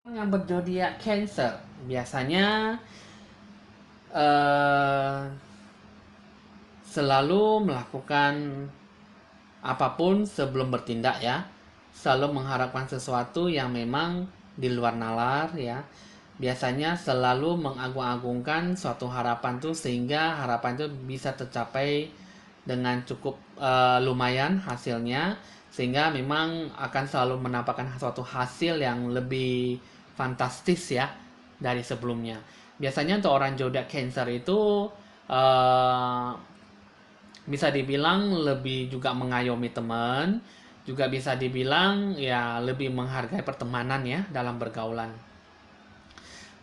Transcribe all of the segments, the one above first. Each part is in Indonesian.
Yang berzodiak Cancer biasanya eh, selalu melakukan apapun sebelum bertindak ya. Selalu mengharapkan sesuatu yang memang di luar nalar ya. Biasanya selalu mengagung-agungkan suatu harapan tuh sehingga harapan itu bisa tercapai dengan cukup lumayan hasilnya, sehingga memang akan selalu menampakkan suatu hasil yang lebih fantastis ya dari sebelumnya. Biasanya untuk orang zodiak Cancer itu uh, bisa dibilang lebih juga mengayomi teman, juga bisa dibilang ya lebih menghargai pertemanan ya dalam bergaulan.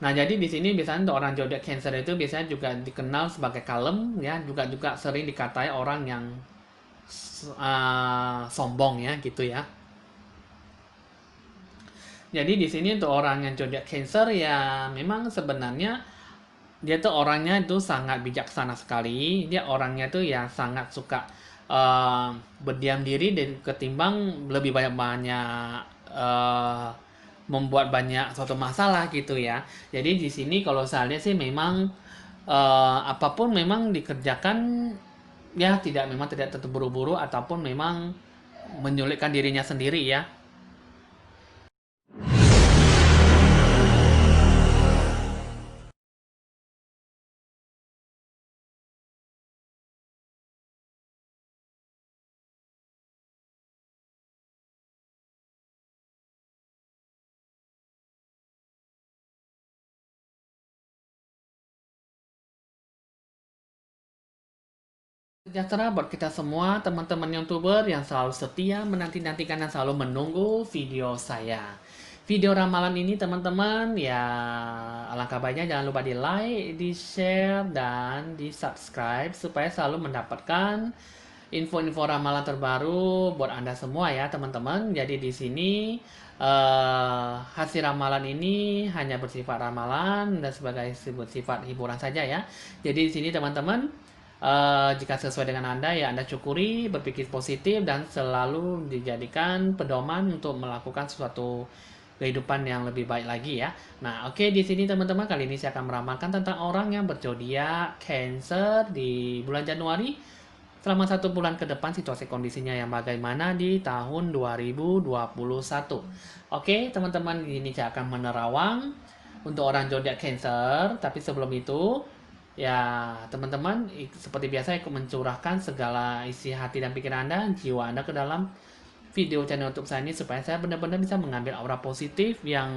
Nah, jadi di sini biasanya untuk orang zodiak Cancer itu biasanya juga dikenal sebagai kalem ya, juga juga sering dikatai orang yang sombong ya gitu ya. Jadi di sini untuk orang yang zodiak Cancer ya memang sebenarnya dia tuh orangnya itu sangat bijaksana sekali. Dia orangnya tuh ya sangat suka berdiam diri dan ketimbang lebih banyak membuat banyak suatu masalah gitu ya. Jadi di sini kalau saya lihat sih memang apapun memang dikerjakan ya tidak terburu-buru ataupun memang menyulitkan dirinya sendiri ya. Sejahtera buat kita semua, teman-teman YouTuber yang selalu setia menanti-nantikan dan selalu menunggu video saya. Video ramalan ini teman-teman ya alangkah baiknya jangan lupa di like, di share, dan di subscribe supaya selalu mendapatkan info-info ramalan terbaru buat Anda semua ya teman-teman. Jadi di sini hasil ramalan ini hanya bersifat ramalan dan sebagai bersifat hiburan saja ya. Jadi di sini teman-teman jika sesuai dengan Anda ya Anda syukuri, berpikir positif dan selalu dijadikan pedoman untuk melakukan sesuatu kehidupan yang lebih baik lagi ya. Nah, oke di sini teman-teman kali ini saya akan meramalkan tentang orang yang berzodiak Cancer di bulan Januari. Selama 1 bulan ke depan situasi kondisinya yang bagaimana di tahun 2021. Oke teman-teman ini saya akan menerawang untuk orang zodiak Cancer. Tapi sebelum itu ya teman-teman seperti biasa ikut mencurahkan segala isi hati dan pikiran Anda, jiwa Anda ke dalam video channel YouTube saya ini supaya saya benar-benar bisa mengambil aura positif yang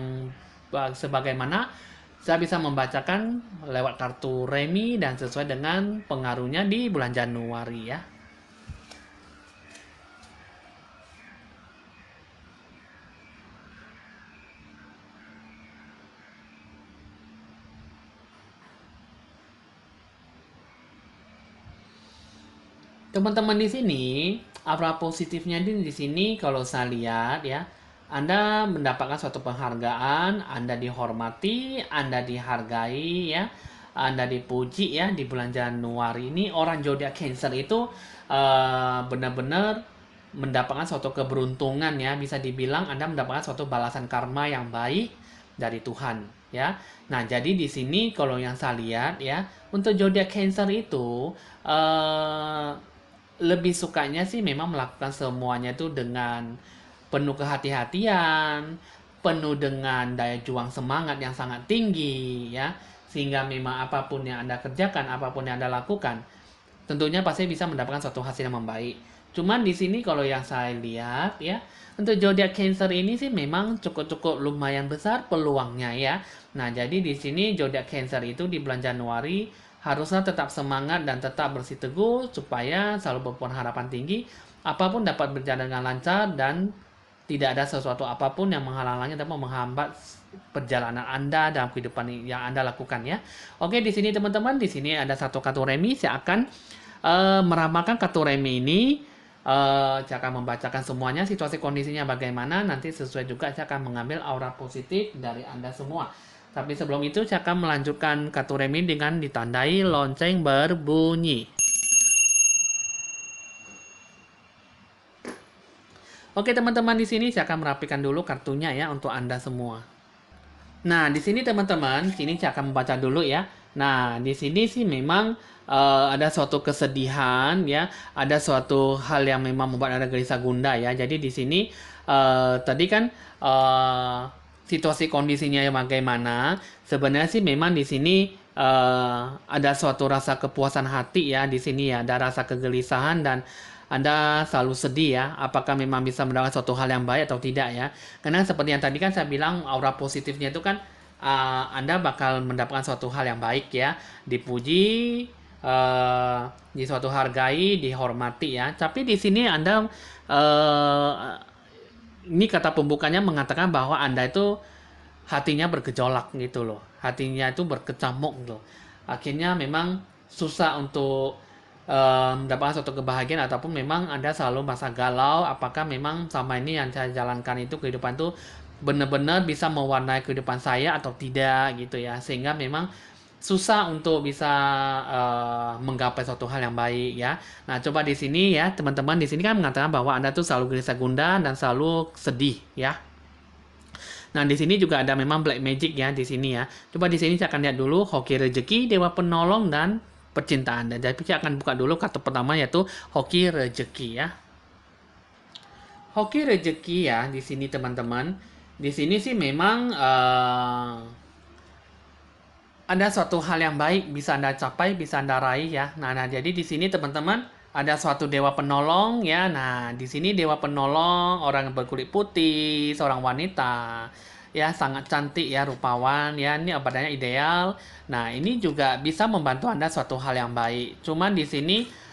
sebagaimana saya bisa membacakan lewat kartu remi dan sesuai dengan pengaruhnya di bulan Januari ya. Teman-teman di sini, aura positifnya di sini kalau saya lihat ya, Anda mendapatkan suatu penghargaan, Anda dihormati, Anda dihargai ya, Anda dipuji ya di bulan Januari ini orang zodiak Cancer itu benar-benar mendapatkan suatu keberuntungan ya, bisa dibilang Anda mendapatkan suatu balasan karma yang baik dari Tuhan ya. Nah, jadi di sini kalau yang saya lihat ya, untuk zodiak Cancer itu eh lebih sukanya sih memang melakukan semuanya itu dengan penuh kehati-hatian, penuh dengan daya juang semangat yang sangat tinggi ya. Sehingga memang apapun yang Anda kerjakan, apapun yang Anda lakukan, tentunya pasti bisa mendapatkan suatu hasil yang membaik. Cuman di sini kalau yang saya lihat ya, untuk zodiak Cancer ini sih memang cukup-cukup lumayan besar peluangnya ya. Nah, jadi di sini zodiak Cancer itu di bulan Januari harusnya tetap semangat dan tetap bersih teguh supaya selalu berharapan tinggi apapun dapat berjalan dengan lancar dan tidak ada sesuatu apapun yang menghalang-halangi atau menghambat perjalanan Anda dalam kehidupan yang Anda lakukan ya. Oke, di sini teman-teman, di sini ada satu kartu remi. Saya akan meramalkan kartu remi ini. Saya akan membacakan semuanya, situasi kondisinya bagaimana. Nanti sesuai juga saya akan mengambil aura positif dari Anda semua. Tapi sebelum itu saya akan melanjutkan kartu remi dengan ditandai lonceng berbunyi. Oke teman-teman di sini saya akan merapikan dulu kartunya ya untuk Anda semua. Nah, di sini teman-teman, sini saya akan membaca dulu ya. Nah, di sini sih memang ada suatu kesedihan ya, ada suatu hal yang memang membuat Anda gelisah gunda ya. Jadi di sini tadi kan eh, situasi kondisinya yang bagaimana. Sebenarnya sih memang di sini ada suatu rasa kepuasan hati ya di sini ya, ada rasa kegelisahan dan anda selalu sedih ya, apakah memang bisa mendapatkan suatu hal yang baik atau tidak ya. Karena seperti yang tadi kan saya bilang, aura positifnya itu kan Anda bakal mendapatkan suatu hal yang baik ya, dipuji, di suatu hargai, dihormati ya. Tapi di sini Anda ini kata pembukanya mengatakan bahwa Anda itu hatinya bergejolak gitu loh. Hatinya itu berkecamuk gitu. Akhirnya memang susah untuk mendapatkan suatu kebahagiaan ataupun memang Anda selalu merasa galau apakah memang selama ini yang saya jalankan itu kehidupan itu benar-benar bisa mewarnai kehidupan saya atau tidak gitu ya. Sehingga memang susah untuk bisa menggapai suatu hal yang baik ya. Nah, coba di sini ya, teman-teman di sini kan mengatakan bahwa Anda tuh selalu gelisah gundah dan selalu sedih ya. Nah, di sini juga ada memang black magic ya di sini ya. Coba di sini saya akan lihat dulu hoki rezeki, dewa penolong dan percintaan. Dan jadi saya akan buka dulu kartu pertama yaitu hoki rezeki ya. Hoki rezeki ya di sini teman-teman. Di sini sih memang ada suatu hal yang baik bisa Anda capai, bisa Anda raih ya. Nah, jadi di sini teman-teman ada suatu dewa penolong ya. Nah, di sini dewa penolong orang yang berkulit putih, seorang wanita ya sangat cantik ya, rupawan ya. Ini badannya ideal. Nah, ini juga bisa membantu Anda suatu hal yang baik. Cuman di sini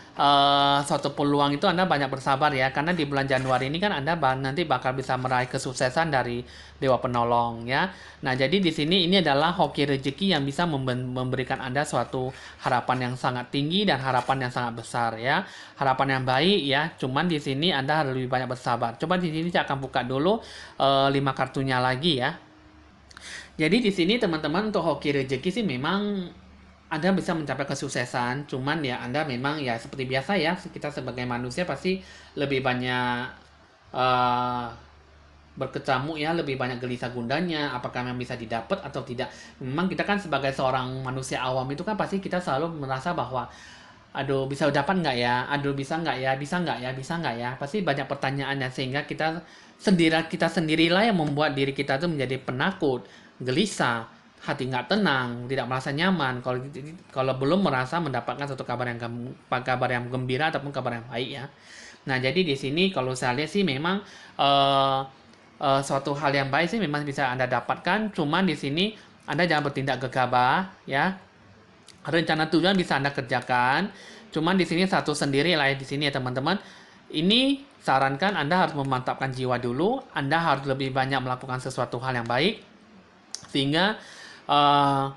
suatu peluang itu Anda banyak bersabar ya, karena di bulan Januari ini kan Anda nanti bakal bisa meraih kesuksesan dari Dewa Penolong ya. Nah, jadi di sini ini adalah hoki rezeki yang bisa memberikan Anda suatu harapan yang sangat tinggi dan harapan yang sangat besar ya. Harapan yang baik ya. Cuman di sini Anda harus lebih banyak bersabar. Coba di sini saya akan buka dulu 5 kartunya lagi ya. Jadi di sini teman-teman untuk hoki rezeki sih memang Anda bisa mencapai kesuksesan, cuman ya Anda memang ya seperti biasa ya, kita sebagai manusia pasti lebih banyak uh, berkecamuk ya, lebih banyak gelisah gundanya, apakah memang bisa didapat atau tidak. Memang kita kan sebagai seorang manusia awam itu kan pasti kita selalu merasa bahwa aduh bisa dapat nggak ya, aduh bisa nggak ya, bisa nggak ya, bisa nggak ya, pasti banyak pertanyaannya sehingga kita sendirilah yang membuat diri kita tuh menjadi penakut, gelisah, hati nggak tenang, tidak merasa nyaman kalau kalau belum merasa mendapatkan satu kabar yang gembira ataupun kabar yang baik ya. Nah, jadi di sini kalau saya lihat sih memang uh, suatu hal yang baik sih memang bisa Anda dapatkan, cuman di sini Anda jangan bertindak gegabah ya. Rencana tujuan bisa Anda kerjakan, cuman di sini satu sendiri lah ya di sini ya teman-teman. Ini sarankan Anda harus memantapkan jiwa dulu, Anda harus lebih banyak melakukan sesuatu hal yang baik sehingga uh,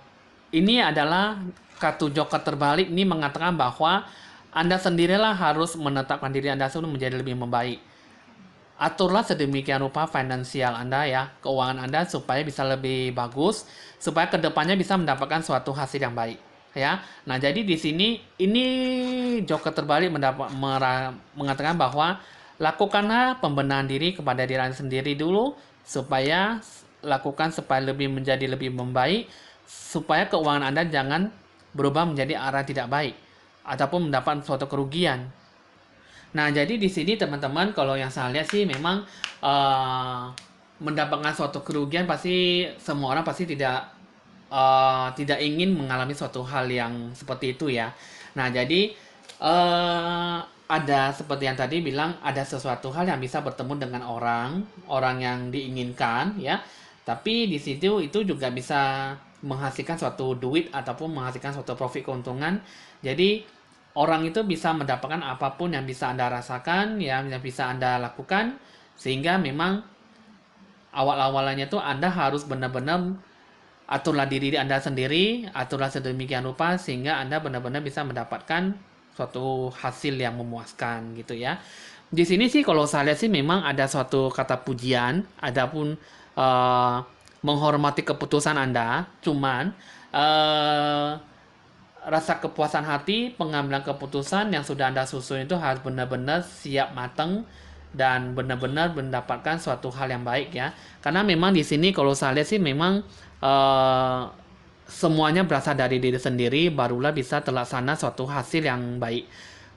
ini adalah kartu joker terbalik ini mengatakan bahwa Anda sendirilah harus menetapkan diri Anda sendiri menjadi lebih membaik. Aturlah sedemikian rupa finansial Anda ya, keuangan Anda supaya bisa lebih bagus, supaya kedepannya bisa mendapatkan suatu hasil yang baik ya. Nah, jadi di sini ini joker terbalik mengatakan bahwa lakukanlah pembenahan diri kepada diri Anda sendiri dulu supaya lakukan supaya menjadi lebih membaik supaya keuangan Anda jangan berubah menjadi arah tidak baik ataupun mendapat suatu kerugian. Nah, jadi di sini teman-teman kalau yang saya lihat sih memang mendapatkan suatu kerugian pasti semua orang pasti tidak ingin mengalami suatu hal yang seperti itu ya. Nah, jadi ada seperti yang tadi bilang ada sesuatu hal yang bisa bertemu dengan orang yang diinginkan ya. Tapi di situ itu juga bisa menghasilkan suatu duit ataupun menghasilkan suatu profit keuntungan. Jadi orang itu bisa mendapatkan apapun yang bisa Anda rasakan, ya, yang bisa Anda lakukan, sehingga memang awal-awalannya tuh Anda harus benar-benar aturlah diri Anda sendiri, aturlah sedemikian rupa sehingga Anda benar-benar bisa mendapatkan suatu hasil yang memuaskan gitu ya. Di sini sih kalau saya lihat sih memang ada suatu kata pujian, adapun uh, menghormati keputusan Anda, cuman uh, rasa kepuasan hati, pengambilan keputusan yang sudah Anda susun itu harus benar-benar siap matang dan benar-benar mendapatkan suatu hal yang baik ya. Karena memang di sini kalau saya lihat sih memang eh, semuanya berasal dari diri sendiri, barulah bisa terlaksana suatu hasil yang baik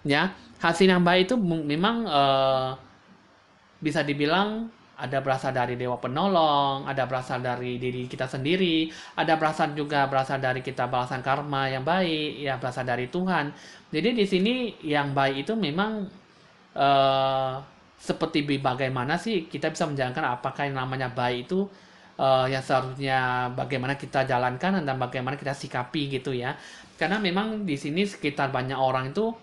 ya. Hasil yang baik itu memang bisa dibilang ada berasal dari dewa penolong, ada berasal dari diri kita sendiri, ada berasal dari kita balasan karma yang baik, ya berasal dari Tuhan. Jadi di sini yang baik itu memang eh, seperti bagaimana sih kita bisa menjalankan apakah yang namanya baik itu yang seharusnya bagaimana kita jalankan dan bagaimana kita sikapi gitu ya. Karena memang di sini sekitar banyak orang itu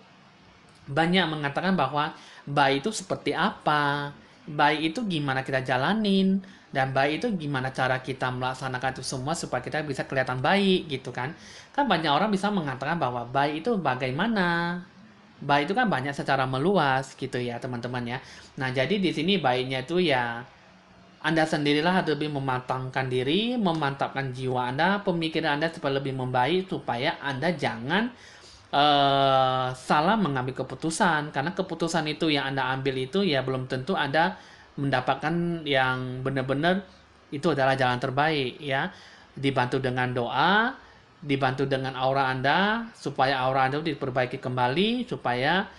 banyak mengatakan bahwa baik itu seperti apa, baik itu gimana kita jalanin, dan baik itu gimana cara kita melaksanakan itu semua supaya kita bisa kelihatan baik gitu kan. Kan banyak orang bisa mengatakan bahwa baik itu bagaimana. Baik itu kan banyak secara meluas gitu ya teman-teman ya. Nah jadi di sini baiknya itu ya Anda sendirilah lebih mematangkan diri, memantapkan jiwa Anda, pemikiran Anda supaya lebih membaik supaya Anda jangan salah mengambil keputusan karena keputusan itu yang Anda ambil itu ya belum tentu Anda mendapatkan yang benar-benar itu adalah jalan terbaik ya. Dibantu dengan doa, dibantu dengan aura Anda supaya aura Anda diperbaiki kembali supaya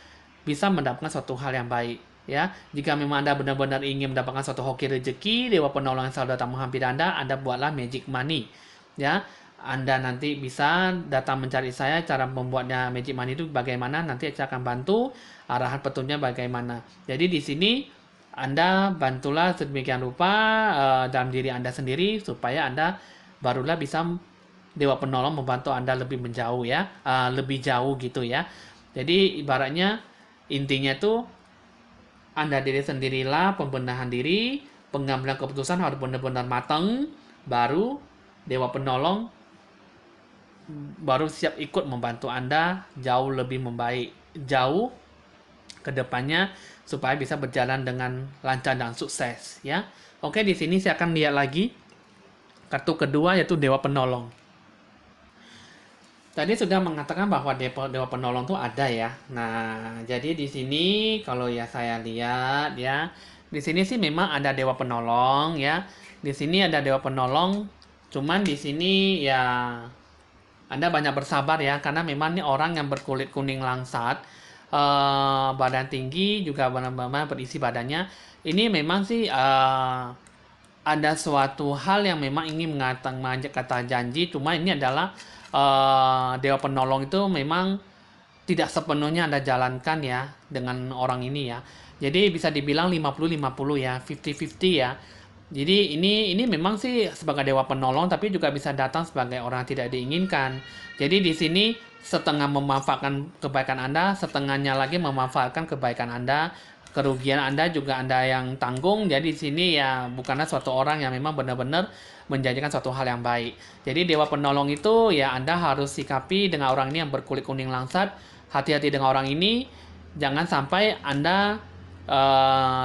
bisa mendapatkan suatu hal yang baik ya. Jika memang Anda benar-benar ingin mendapatkan suatu hoki rezeki, dewa penolong yang selalu datang menghampiri Anda buatlah magic money ya. Anda nanti bisa datang mencari saya cara membuatnya magic money itu bagaimana, nanti saya akan bantu arahan petunjuknya bagaimana. Jadi di sini Anda bantulah sedemikian rupa dalam diri Anda sendiri supaya Anda barulah bisa dewa penolong membantu Anda lebih menjauh ya, lebih jauh gitu ya. Jadi ibaratnya intinya tuh Anda diri sendirilah pembenahan diri, pengambilan keputusan harus benar-benar matang, baru dewa penolong baru siap ikut membantu Anda jauh lebih membaik, jauh ke depannya supaya bisa berjalan dengan lancar dan sukses ya. Oke, di sini saya akan lihat lagi kartu kedua yaitu dewa penolong. Tadi sudah mengatakan bahwa dewa penolong itu ada ya. Nah, jadi di sini kalau ya saya lihat ya, di sini sih memang ada dewa penolong ya. Di sini ada dewa penolong, cuman di sini ya Anda banyak bersabar ya, karena memang ini orang yang berkulit kuning langsat, badan tinggi juga benar-benar berisi badannya. Ini memang sih ada suatu hal yang memang ingin mengajak kata janji, cuma ini adalah dewa penolong itu memang tidak sepenuhnya Anda jalankan ya dengan orang ini ya. Jadi bisa dibilang 50-50 ya, 50-50 ya. Jadi ini memang sih sebagai dewa penolong tapi juga bisa datang sebagai orang tidak diinginkan. Jadi di sini setengah memanfaatkan kebaikan Anda, setengahnya lagi memanfaatkan kebaikan Anda. Kerugian Anda juga Anda yang tanggung. Jadi di sini ya bukanlah suatu orang yang memang benar-benar menjanjikan suatu hal yang baik. Jadi dewa penolong itu ya Anda harus sikapi dengan orang ini yang berkulit kuning langsat. Hati-hati dengan orang ini. Jangan sampai Anda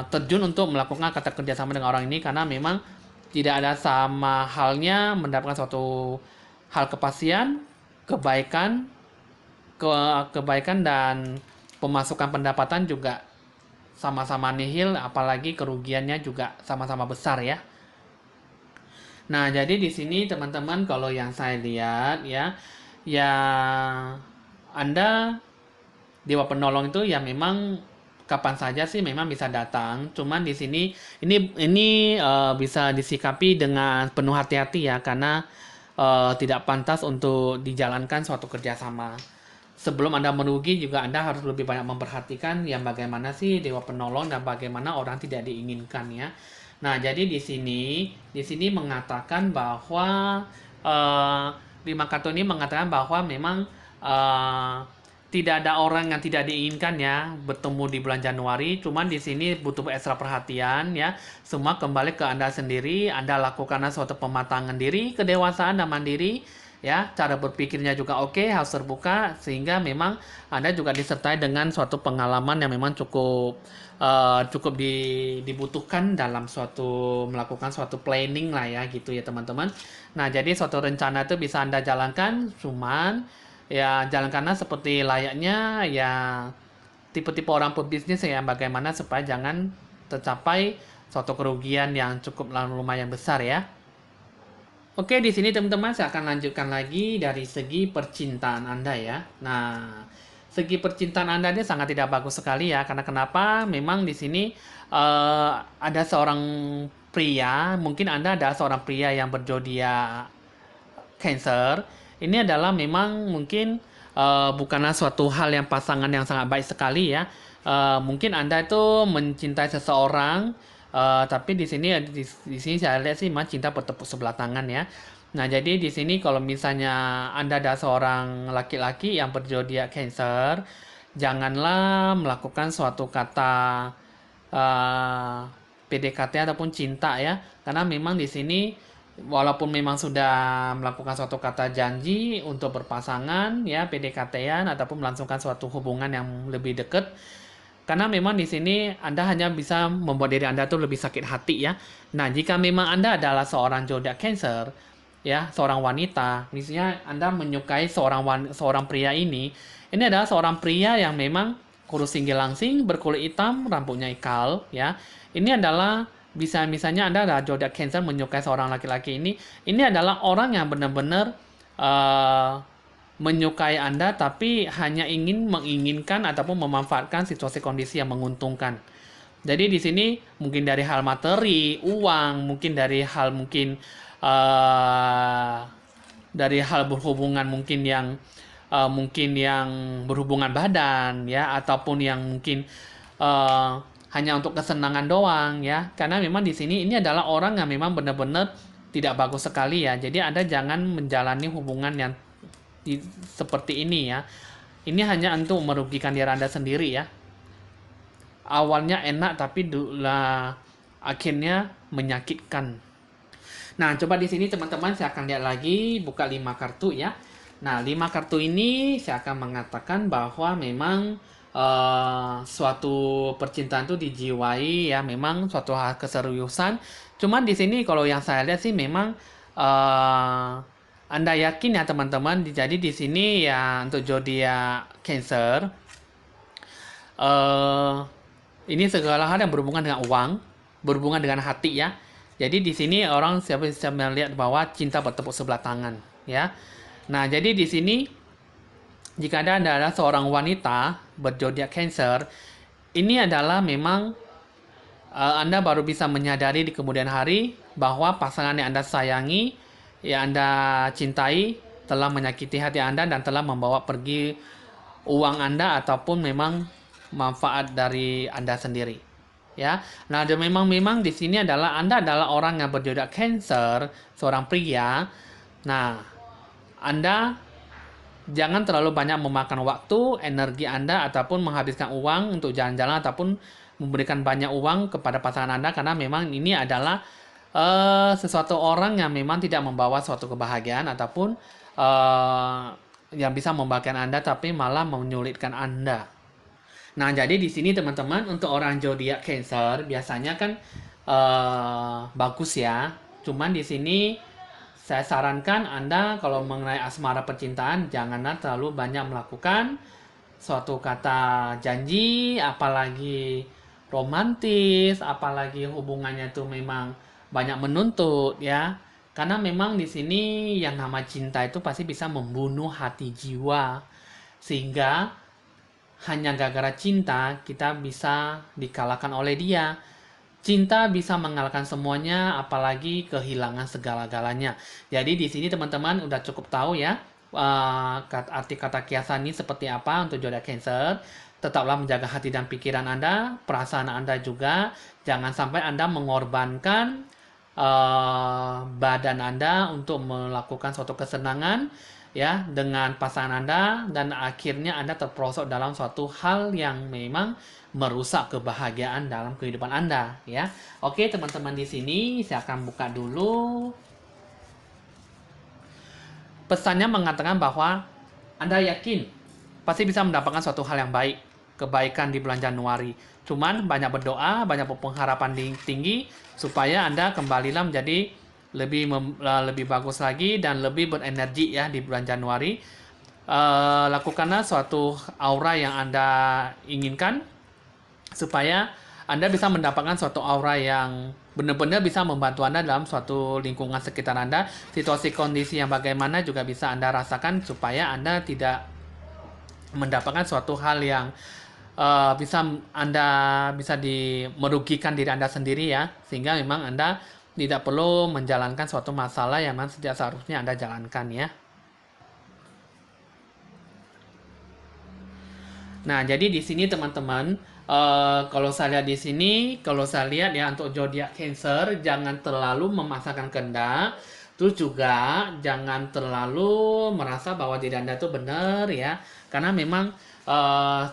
terjun untuk melakukan kata kerjasama dengan orang ini karena memang tidak ada sama halnya mendapatkan suatu hal kepastian, kebaikan, kebaikan dan pemasukan pendapatan juga sama-sama nihil, apalagi kerugiannya juga sama-sama besar ya. Nah, jadi di sini teman-teman kalau yang saya lihat ya, ya Anda dewa penolong itu ya memang kapan saja sih memang bisa datang. Cuman di sini ini bisa disikapi dengan penuh hati-hati ya karena tidak pantas untuk dijalankan suatu kerjasama. Sebelum Anda merugi juga Anda harus lebih banyak memperhatikan yang bagaimana sih dewa penolong dan bagaimana orang tidak diinginkan ya. Nah, jadi di sini mengatakan bahwa lima kartu ini mengatakan bahwa memang tidak ada orang yang tidak diinginkan ya bertemu di bulan Januari. Cuman di sini butuh ekstra perhatian ya. Semua kembali ke Anda sendiri. Anda lakukan suatu pematangan diri, kedewasaan dan mandiri ya. Cara berpikirnya juga oke, harus terbuka sehingga memang Anda juga disertai dengan suatu pengalaman yang memang cukup dibutuhkan dalam melakukan suatu planning lah ya gitu ya teman-teman. Nah, jadi suatu rencana itu bisa Anda jalankan, cuman ya jalankanlah seperti layaknya ya tipe-tipe orang pebisnis ya bagaimana supaya jangan tercapai suatu kerugian yang cukup lumayan besar ya. Oke, di sini teman-teman saya akan lanjutkan lagi dari segi percintaan Anda ya. Nah, segi percintaan Anda ini sangat tidak bagus sekali ya. Karena kenapa? Memang di sini ada seorang pria, mungkin Anda ada seorang pria yang berzodiak Cancer. Ini adalah memang mungkin bukanlah suatu hal yang pasangan yang sangat baik sekali ya. Mungkin Anda itu mencintai seseorang, tapi di sini di sini saya lihat sih memang cinta bertepuk sebelah tangan ya. Nah, jadi di sini kalau misalnya Anda ada seorang laki-laki yang berzodiak Cancer, janganlah melakukan suatu kata PDKT ataupun cinta ya, karena memang di sini walaupun memang sudah melakukan suatu kata janji untuk berpasangan ya, PDKT-an ataupun melangsungkan suatu hubungan yang lebih dekat, karena memang di sini Anda hanya bisa membuat diri Anda tuh lebih sakit hati ya. Nah, jika memang Anda adalah seorang zodiak Cancer ya, seorang wanita, misalnya Anda menyukai seorang pria ini adalah seorang pria yang memang kurus tinggi langsing, berkulit hitam, rambutnya ikal ya. Ini adalah misalnya Anda adalah zodiak Cancer menyukai seorang laki-laki ini adalah orang yang benar-benar menyukai Anda tapi hanya menginginkan ataupun memanfaatkan situasi kondisi yang menguntungkan. Jadi di sini mungkin dari hal materi, uang, mungkin dari hal dari hal berhubungan mungkin yang berhubungan badan ya, ataupun yang mungkin hanya untuk kesenangan doang ya. Karena memang di sini ini adalah orang yang memang benar-benar tidak bagus sekali ya. Jadi Anda jangan menjalani hubungan yang seperti ini ya. Ini hanya untuk merugikan diri Anda sendiri ya. Awalnya enak tapi akhirnya menyakitkan. Nah, coba di sini teman-teman saya akan lihat lagi, buka 5 kartu ya. Nah, 5 kartu ini saya akan mengatakan bahwa memang suatu percintaan itu dijiwai ya, memang suatu hal keseriusan. Cuman di sini kalau yang saya lihat sih memang Anda yakin ya teman-teman, jadi di sini ya untuk zodiak Cancer, ini segala hal yang berhubungan dengan uang, berhubungan dengan hati ya. Jadi di sini orang siapa bisa melihat bahwa cinta bertepuk sebelah tangan ya. Nah, jadi di sini jika Anda adalah seorang wanita berzodiak Cancer, ini adalah memang Anda baru bisa menyadari di kemudian hari bahwa pasangan yang Anda sayangi, yang Anda cintai telah menyakiti hati Anda dan telah membawa pergi uang Anda ataupun memang manfaat dari Anda sendiri. Ya. Nah, dan memang di sini adalah Anda adalah orang yang berzodiak Cancer, seorang pria. Nah, Anda jangan terlalu banyak memakan waktu, energi Anda ataupun menghabiskan uang untuk jalan-jalan ataupun memberikan banyak uang kepada pasangan Anda, karena memang ini adalah sesuatu orang yang memang tidak membawa suatu kebahagiaan ataupun yang bisa membahagiakan Anda tapi malah menyulitkan Anda. Nah, jadi di sini teman-teman untuk orang zodiak Cancer biasanya kan bagus ya. Cuman di sini saya sarankan Anda kalau mengenai asmara percintaan janganlah terlalu banyak melakukan suatu kata janji, apalagi romantis, apalagi hubungannya itu memang banyak menuntut ya. Karena memang di sini yang nama cinta itu pasti bisa membunuh hati jiwa. Sehingga hanya gara-gara cinta kita bisa dikalahkan oleh dia. Cinta bisa mengalahkan semuanya, apalagi kehilangan segala-galanya. Jadi di sini teman-teman udah cukup tahu ya arti kata kiasan ini seperti apa untuk zodiak Cancer. Tetaplah menjaga hati dan pikiran Anda, perasaan Anda juga. Jangan sampai Anda mengorbankan badan Anda untuk melakukan suatu kesenangan ya dengan pasangan Anda, dan akhirnya Anda terperosok dalam suatu hal yang memang merusak kebahagiaan dalam kehidupan Anda ya. Oke, teman-teman, di sini saya akan buka dulu. Pesannya mengatakan bahwa Anda yakin pasti bisa mendapatkan suatu hal yang baik, kebaikan di bulan Januari. Cuman banyak berdoa, banyak pengharapan tinggi supaya Anda kembalilah menjadi lebih bagus lagi dan lebih berenergi ya di bulan Januari. Lakukanlah suatu aura yang Anda inginkan supaya Anda bisa mendapatkan suatu aura yang benar-benar bisa membantu Anda dalam suatu lingkungan sekitar Anda. Situasi kondisi yang bagaimana juga bisa Anda rasakan supaya Anda tidak mendapatkan suatu hal yang bisa Anda bisa merugikan diri Anda sendiri ya. Sehingga memang Anda tidak perlu menjalankan suatu masalah yang memang sejak seharusnya Anda jalankan ya. Nah, jadi di sini teman-teman, kalau saya lihat di sini, kalau saya lihat ya untuk zodiak Cancer, jangan terlalu memaksakan kehendak, terus juga jangan terlalu merasa bahwa diri Anda itu benar ya, karena memang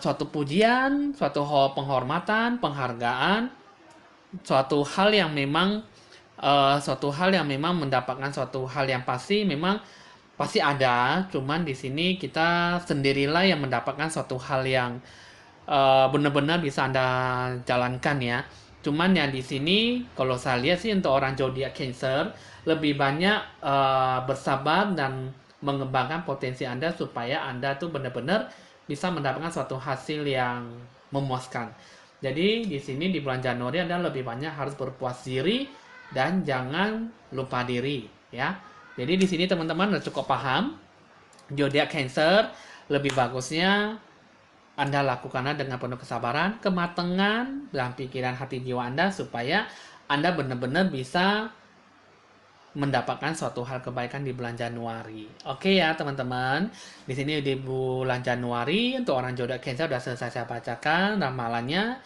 suatu pujian, suatu penghormatan, penghargaan, suatu hal yang memang mendapatkan suatu hal yang pasti memang pasti ada, cuman di sini kita sendirilah yang mendapatkan suatu hal yang benar-benar bisa Anda jalankan ya. Cuman yang di sini kalau saya lihat sih untuk orang zodiak Cancer lebih banyak bersabar dan mengembangkan potensi Anda supaya Anda tuh benar-benar bisa mendapatkan suatu hasil yang memuaskan. Jadi di sini di bulan Januari Anda lebih banyak harus berpuas diri dan jangan lupa diri ya. Jadi di sini teman-teman udah cukup paham zodiak Cancer lebih bagusnya Anda lakukanlah dengan penuh kesabaran, kematangan dalam pikiran hati jiwa Anda supaya Anda benar-benar bisa mendapatkan suatu hal kebaikan di bulan Januari. Oke ya teman-teman. Di sini di bulan Januari untuk orang zodiak Cancer sudah selesai saya bacakan ramalannya.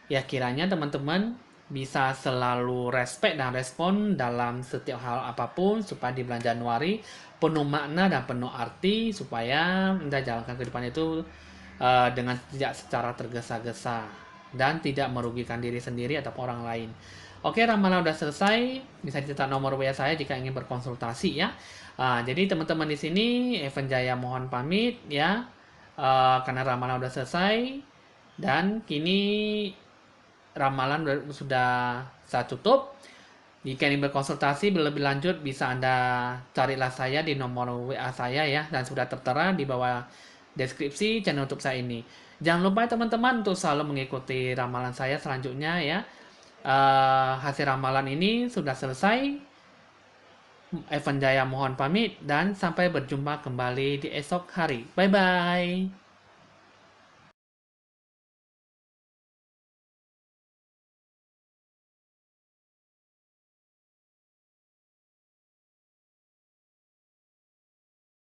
Ya kiranya teman-teman bisa selalu respect dan respon dalam setiap hal apapun supaya di bulan Januari penuh makna dan penuh arti supaya Anda jalankan kehidupan itu dengan tidak secara tergesa-gesa dan tidak merugikan diri sendiri atau orang lain. Oke, ramalan udah selesai. Bisa dicetak nomor WA saya jika ingin berkonsultasi ya. Jadi teman-teman di sini Evan Jaya mohon pamit ya. Karena ramalan udah selesai dan kini ramalan sudah saya tutup. Jika ingin berkonsultasi lebih lanjut bisa Anda carilah saya di nomor WA saya ya dan sudah tertera di bawah deskripsi channel YouTube saya ini. Jangan lupa teman-teman untuk selalu mengikuti ramalan saya selanjutnya ya. Hasil ramalan ini sudah selesai. Evan Jaya mohon pamit dan sampai berjumpa kembali di esok hari. Bye bye.